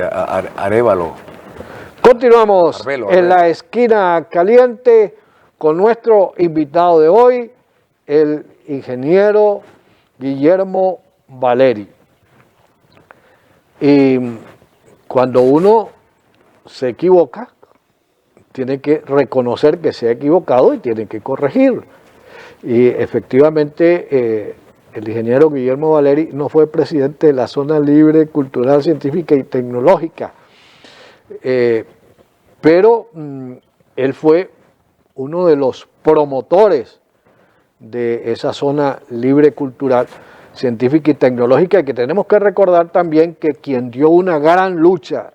Arévalo. Continuamos Arbelo. en la esquina caliente con nuestro invitado de hoy, el ingeniero Guillermo Valeri. Y cuando uno se equivoca, tiene que reconocer que se ha equivocado y tiene que corregir. Y efectivamente, el ingeniero Guillermo Valeri no fue presidente de la Zona Libre Cultural, Científica y Tecnológica, pero él fue uno de los promotores de esa zona libre cultural, científica y tecnológica, y que tenemos que recordar también que quien dio una gran lucha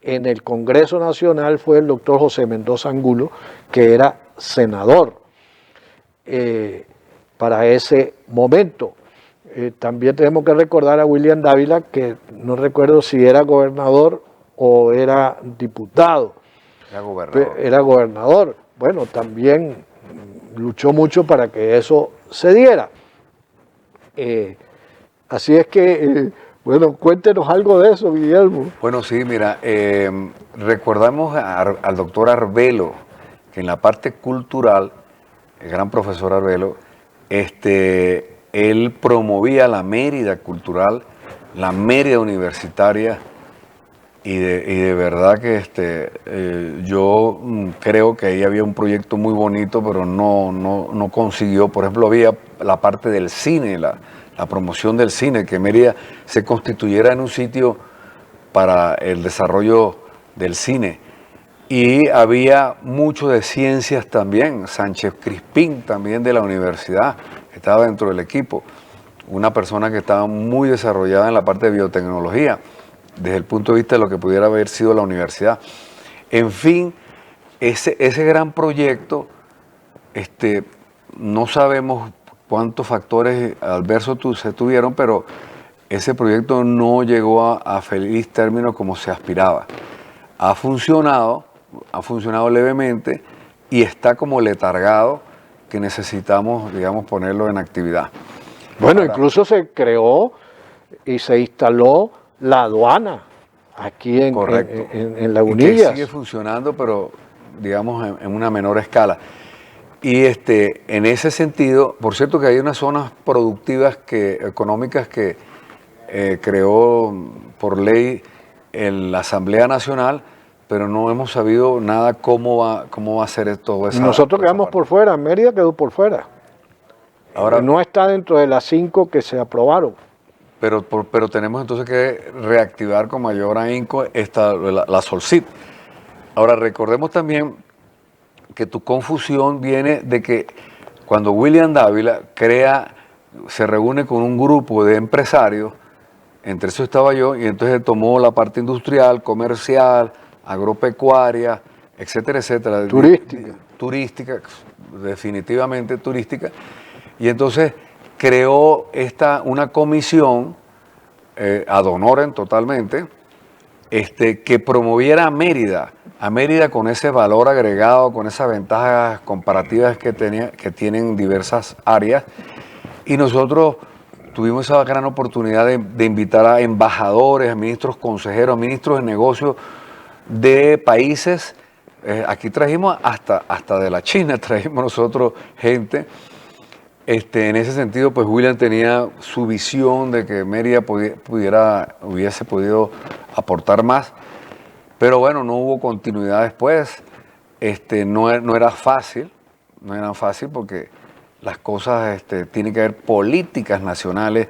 en el Congreso Nacional fue el doctor José Mendoza Angulo, que era senador para ese momento. También tenemos que recordar a William Dávila, que no recuerdo si era gobernador o era diputado. Era gobernador. Bueno, también luchó mucho para que eso se diera. Así es que, bueno, cuéntenos algo de eso, Guillermo. Bueno, sí, mira, recordamos al doctor Arbelo, que en la parte cultural, el gran profesor Arbelo, él promovía la Mérida cultural, la Mérida universitaria, y de verdad que yo creo que ahí había un proyecto muy bonito, pero no consiguió. Por ejemplo, había la parte del cine, la promoción del cine, que Mérida se constituyera en un sitio para el desarrollo del cine. Y había mucho de ciencias también. Sánchez Crispín, también de la universidad, estaba dentro del equipo. Una persona que estaba muy desarrollada en la parte de biotecnología, desde el punto de vista de lo que pudiera haber sido la universidad. En fin, ese gran proyecto, no sabemos cuántos factores adversos se tuvieron, pero ese proyecto no llegó a feliz término como se aspiraba. Ha funcionado levemente y está como letargado, que necesitamos, digamos, ponerlo en actividad. Bueno, ahora, incluso se creó y se instaló la aduana aquí en Lagunillas. Que sigue funcionando, pero digamos en una menor escala. Y en ese sentido, por cierto que hay unas zonas productivas económicas que creó por ley la Asamblea Nacional, pero no hemos sabido nada cómo va a ser todo eso. Nosotros quedamos por fuera, Mérida quedó por fuera. Ahora no está dentro de las 5 que se aprobaron. Pero tenemos entonces que reactivar con mayor ahínco la Solcit. Ahora recordemos también que tu confusión viene de que cuando William Dávila se reúne con un grupo de empresarios, entre eso estaba yo, y entonces tomó la parte industrial, comercial, agropecuaria, etcétera, etcétera. Turística, definitivamente turística. Y entonces creó una comisión ad honorem totalmente, que promoviera a Mérida con ese valor agregado, con esas ventajas comparativas que tienen diversas áreas. Y nosotros tuvimos esa gran oportunidad de invitar a embajadores, a ministros consejeros, a ministros de negocios de países. Aquí trajimos hasta de la China, trajimos nosotros gente. En ese sentido, pues William tenía su visión de que Mérida hubiese podido aportar más, pero bueno, no hubo continuidad después. No era fácil porque las cosas, tienen que haber políticas nacionales,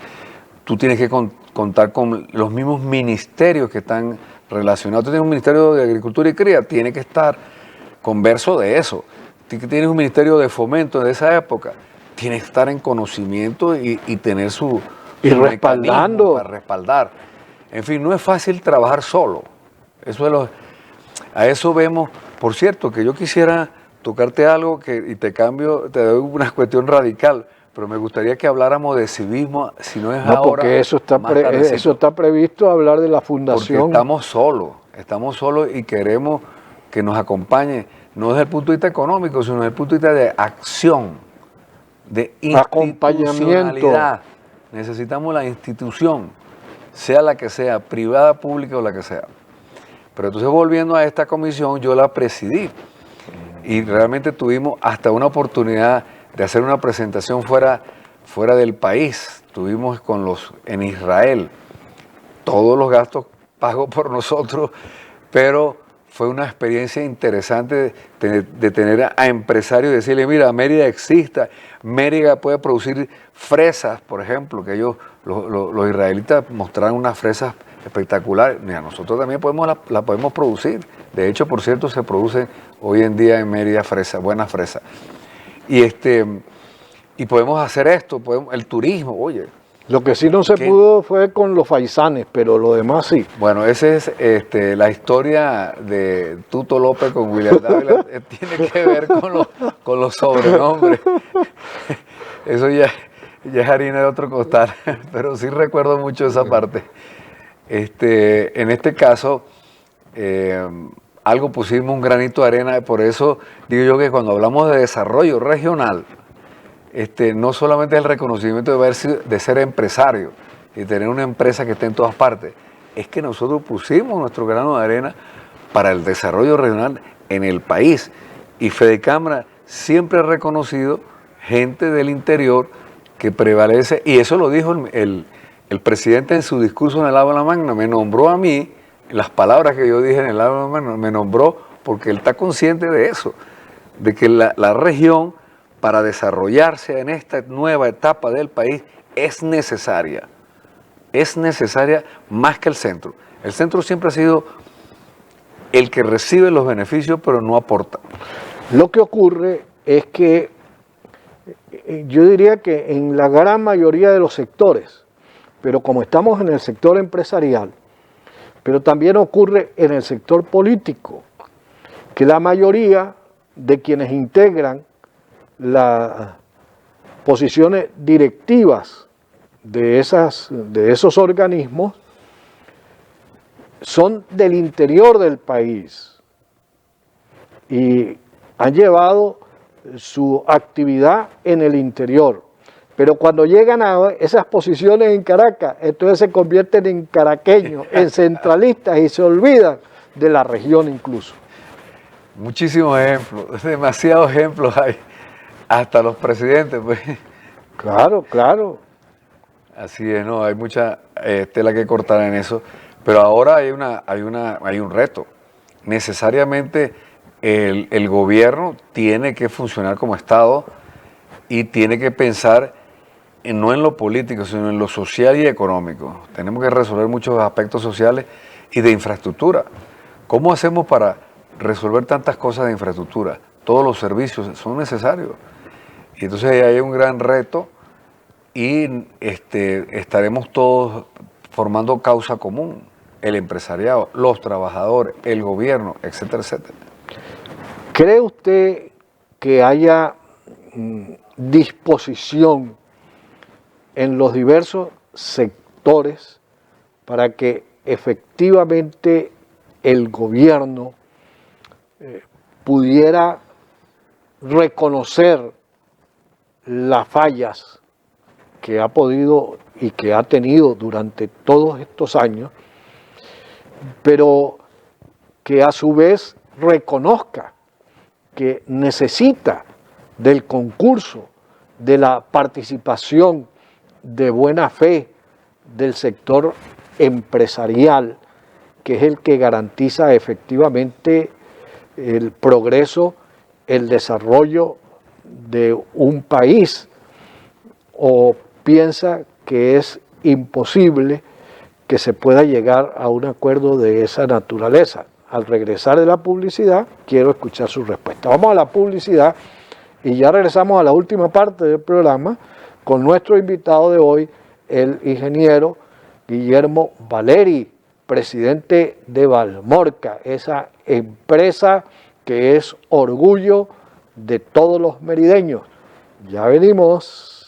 tú tienes que contar con los mismos ministerios que están relacionados. Tú tienes un ministerio de Agricultura y Cría, tiene que estar converso de eso. Tienes un ministerio de Fomento de esa época, tiene que estar en conocimiento y tener su respaldando para respaldar. En fin, no es fácil trabajar solo. A eso vemos. Por cierto, que yo quisiera tocarte algo y te doy una cuestión radical, pero me gustaría que habláramos de civismo, si no es ahora. Porque eso está previsto hablar de la fundación. Porque estamos solos y queremos que nos acompañe, no desde el punto de vista económico, sino desde el punto de vista de acción, de institucionalidad. Necesitamos la institución sea la que sea, privada, pública o la que sea. Pero entonces volviendo a esta comisión, yo la presidí y realmente tuvimos hasta una oportunidad de hacer una presentación fuera del país. Tuvimos en Israel, todos los gastos pagos por nosotros, pero fue una experiencia interesante de tener a empresarios y decirle, mira, Mérida existe, Mérida puede producir fresas, por ejemplo, que ellos, los israelitas mostraron unas fresas espectaculares. Mira, nosotros también la podemos producir. De hecho, por cierto, se producen hoy en día en Mérida fresas, buenas fresas. Y podemos hacer esto, el turismo, oye. Lo que sí no se pudo fue con los faisanes, pero lo demás sí. Bueno, esa es la historia de Tuto López con William Dávila. Tiene que ver con los sobrenombres. Eso ya es harina de otro costal, pero sí recuerdo mucho esa parte. En este caso, algo pusimos un granito de arena, por eso digo yo que cuando hablamos de desarrollo regional, no solamente el reconocimiento de ser empresario y tener una empresa que esté en todas partes, es que nosotros pusimos nuestro grano de arena para el desarrollo regional en el país. Y Fedecámara siempre ha reconocido gente del interior que prevalece, y eso lo dijo el presidente en su discurso en el Aula Magna, me nombró a mí, las palabras que yo dije en el Aula Magna, me nombró porque él está consciente de eso, de que la región, para desarrollarse en esta nueva etapa del país, es necesaria más que el centro. El centro siempre ha sido el que recibe los beneficios, pero no aporta. Lo que ocurre es que yo diría que en la gran mayoría de los sectores, pero como estamos en el sector empresarial, pero también ocurre en el sector político, que la mayoría de quienes integran las posiciones directivas de esos organismos son del interior del país y han llevado su actividad en el interior. Pero cuando llegan a esas posiciones en Caracas, entonces se convierten en caraqueños, en centralistas y se olvidan de la región incluso. Muchísimos ejemplos, demasiados ejemplos hay. Hasta los presidentes, pues. Claro, claro. Así es, no, hay mucha tela que cortar en eso, pero ahora hay un reto. Necesariamente el gobierno tiene que funcionar como Estado y tiene que pensar no en lo político, sino en lo social y económico. Tenemos que resolver muchos aspectos sociales y de infraestructura. ¿Cómo hacemos para resolver tantas cosas de infraestructura? Todos los servicios son necesarios. Y entonces ahí hay un gran reto y estaremos todos formando causa común, el empresariado, los trabajadores, el gobierno, etcétera, etcétera. ¿Cree usted que haya disposición en los diversos sectores para que efectivamente el gobierno pudiera reconocer las fallas que ha podido y que ha tenido durante todos estos años, pero que a su vez reconozca que necesita del concurso, de la participación de buena fe del sector empresarial, que es el que garantiza efectivamente el progreso, el desarrollo de un país, o piensa que es imposible que se pueda llegar a un acuerdo de esa naturaleza? Al regresar de la publicidad, quiero escuchar su respuesta. Vamos a la publicidad y ya regresamos a la última parte del programa con nuestro invitado de hoy, el ingeniero Guillermo Valeri, presidente de Valmorca, esa empresa que es orgullo de todos los merideños. Ya venimos.